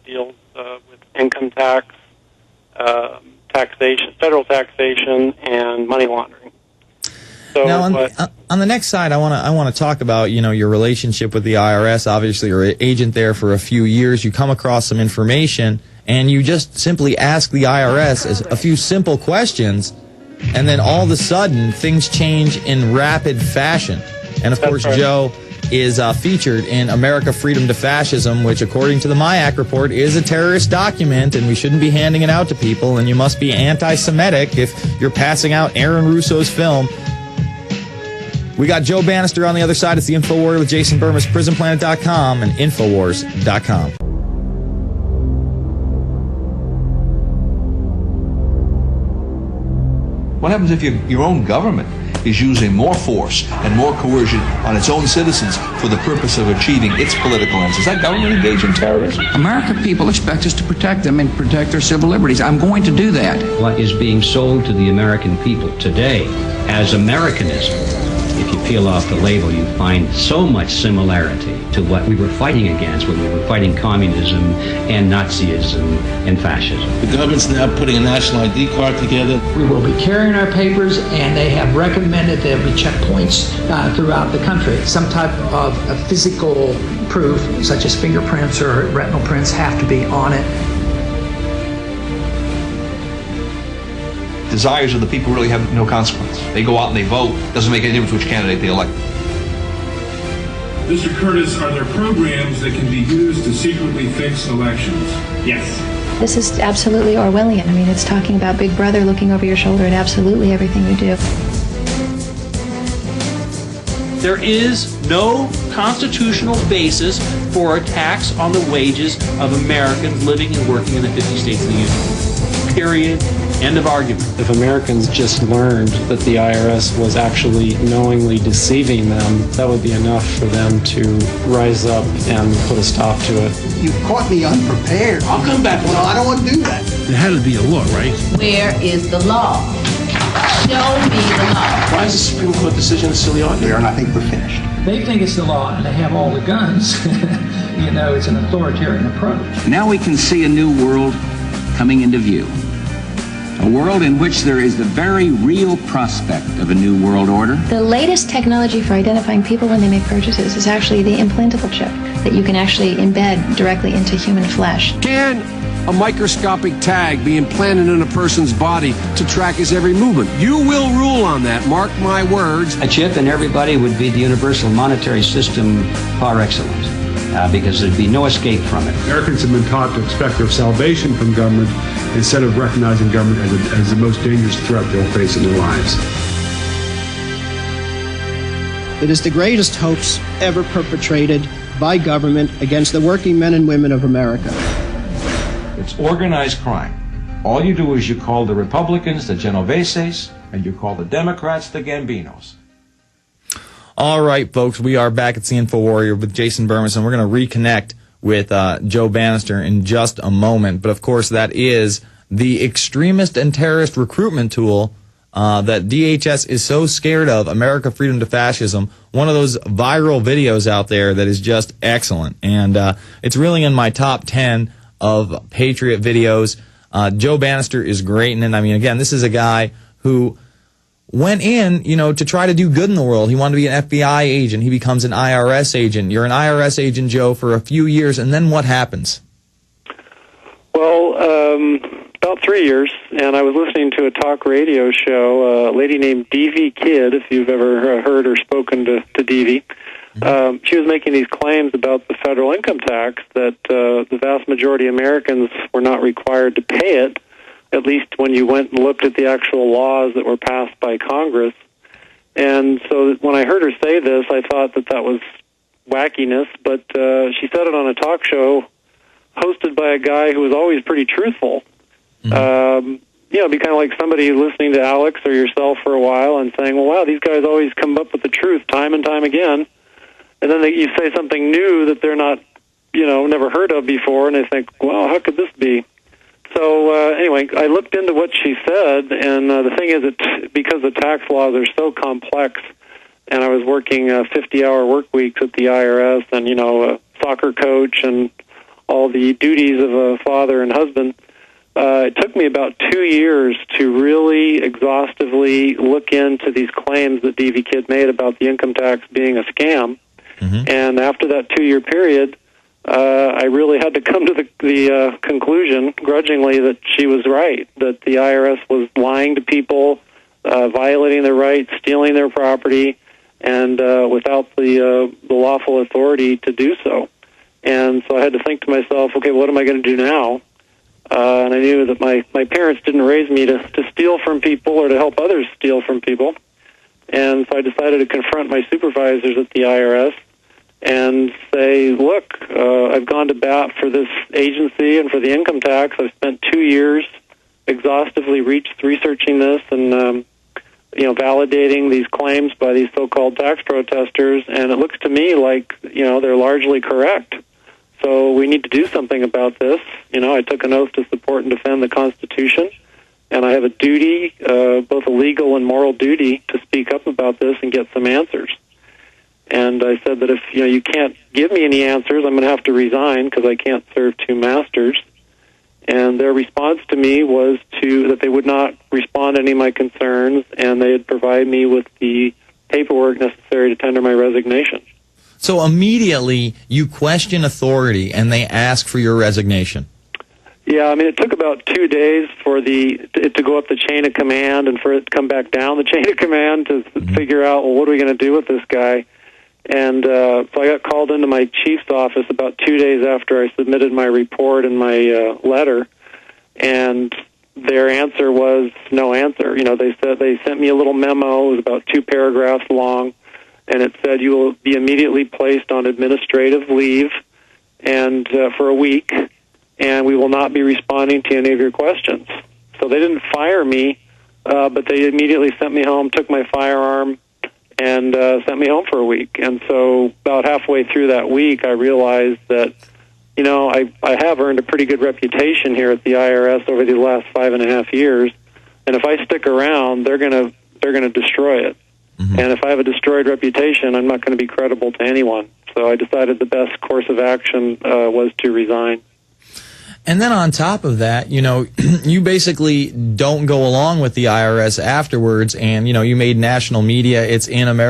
deals with income tax, taxation, federal taxation, and money laundering. So now, on the next side, I want to talk about your relationship with the IRS. Obviously, you're an agent there for a few years. You come across some information, and you just simply ask the IRS a few simple questions, and then all of a sudden, things change in rapid fashion. And of course, right. Joe is featured in America Freedom to Fascism, which, according to the MIAC report, is a terrorist document, and we shouldn't be handing it out to people, and you must be anti-Semitic if you're passing out Aaron Russo's film. We got Joe Bannister on the other side. It's the Infowarrior with Jason Bermas, PrisonPlanet.com and Infowars.com. What happens if your own government is using more force and more coercion on its own citizens for the purpose of achieving its political ends? Is that government engaged in terrorism? American people expect us to protect them and protect their civil liberties. I'm going to do that. What is being sold to the American people today as Americanism, if you peel off the label, you find so much similarity to what we were fighting against when we were fighting communism and Nazism and fascism. The government's now putting a national ID card together. We will be carrying our papers, and they have recommended there be checkpoints throughout the country. Some type of physical proof, such as fingerprints or retinal prints, have to be on it. Desires of the people really have no consequence. They go out and they vote. Doesn't make any difference which candidate they elect. Mr. Curtis, are there programs that can be used to secretly fix elections? Yes. This is absolutely Orwellian. I mean, it's talking about Big Brother looking over your shoulder at absolutely everything you do. There is no constitutional basis for a tax on the wages of Americans living and working in the 50 states of the Union. Period. End of argument. If Americans just learned that the IRS was actually knowingly deceiving them, that would be enough for them to rise up and put a stop to it. You caught me unprepared. I'll come back. Well, I don't want to do that. There had to be a law, right? Where is the law? Show me the law. Why is the Supreme Court decision a silly argument? And I think we're finished. They think it's the law, and they have all the guns. It's an authoritarian approach. Now we can see a new world coming into view. A world in which there is the very real prospect of a new world order. The latest technology for identifying people when they make purchases is actually the implantable chip that you can actually embed directly into human flesh. Can a microscopic tag be implanted in a person's body to track his every movement? You will rule on that, mark my words. A chip in everybody would be the universal monetary system par excellence, because there'd be no escape from it. Americans have been taught to expect their salvation from government instead of recognizing government as the most dangerous threat they'll face in their lives. It is the greatest hoax ever perpetrated by government against the working men and women of America. It's organized crime. All you do is you call the Republicans the Genoveses, and you call the Democrats the Gambinos. All right, folks, we are back at the Infowarrior with Jason Bermas, and we're going to reconnect with Joe Bannister in just a moment. But, of course, that is the extremist and terrorist recruitment tool that DHS is so scared of, America Freedom to Fascism, one of those viral videos out there that is just excellent. And it's really in my top 10 of Patriot videos. Joe Bannister is great in it. I mean, again, this is a guy who went in, to try to do good in the world. He wanted to be an FBI agent. He becomes an IRS agent. You're an IRS agent, Joe, for a few years, and then what happens? Well, about 3 years, and I was listening to a talk radio show, a lady named DV Kidd, if you've ever heard or spoken to DV. She was making these claims about the federal income tax, that the vast majority of Americans were not required to pay it, at least when you went and looked at the actual laws that were passed by Congress. And so when I heard her say this, I thought that was wackiness, but she said it on a talk show hosted by a guy who was always pretty truthful. It'd be kind of like somebody listening to Alex or yourself for a while and saying, well, wow, these guys always come up with the truth time and time again. And then you say something new that they're not, never heard of before, and they think, well, how could this be? So anyway, I looked into what she said, and the thing is that because the tax laws are so complex, and I was working 50-hour work weeks at the IRS and, a soccer coach and all the duties of a father and husband, it took me about 2 years to really exhaustively look into these claims that DV Kid made about the income tax being a scam. And after that 2-year period, I really had to come to the conclusion, grudgingly, that she was right, that the IRS was lying to people, violating their rights, stealing their property, and without the lawful authority to do so. And so I had to think to myself, okay, what am I going to do now? And I knew that my parents didn't raise me to steal from people or to help others steal from people. And so I decided to confront my supervisors at the IRS and say, look, I've gone to bat for this agency and for the income tax. I've spent 2 years exhaustively researching this and validating these claims by these so-called tax protesters, and it looks to me like they're largely correct. So we need to do something about this. I took an oath to support and defend the Constitution, and I have a duty, both a legal and moral duty, to speak up about this and get some answers. And I said that if you can't give me any answers, I'm going to have to resign because I can't serve two masters. And their response to me was that they would not respond to any of my concerns, and they'd provide me with the paperwork necessary to tender my resignation. So immediately you question authority, and they ask for your resignation. Yeah, I mean, it took about 2 days for it to go up the chain of command and for it to come back down the chain of command to figure out, well, what are we going to do with this guy? And so I got called into my chief's office about 2 days after I submitted my report and my letter, and their answer was no answer. They sent me a little memo. It was about 2 paragraphs long, and it said you will be immediately placed on administrative leave and for a week, and we will not be responding to any of your questions. So they didn't fire me, but they immediately sent me home, took my firearm, and sent me home for a week. And so about halfway through that week, I realized that, I have earned a pretty good reputation here at the IRS over the last 5.5 years. And if I stick around, they're going to destroy it. And if I have a destroyed reputation, I'm not going to be credible to anyone. So I decided the best course of action was to resign. And then on top of that, you basically don't go along with the IRS afterwards, and, you made national media. It's in America.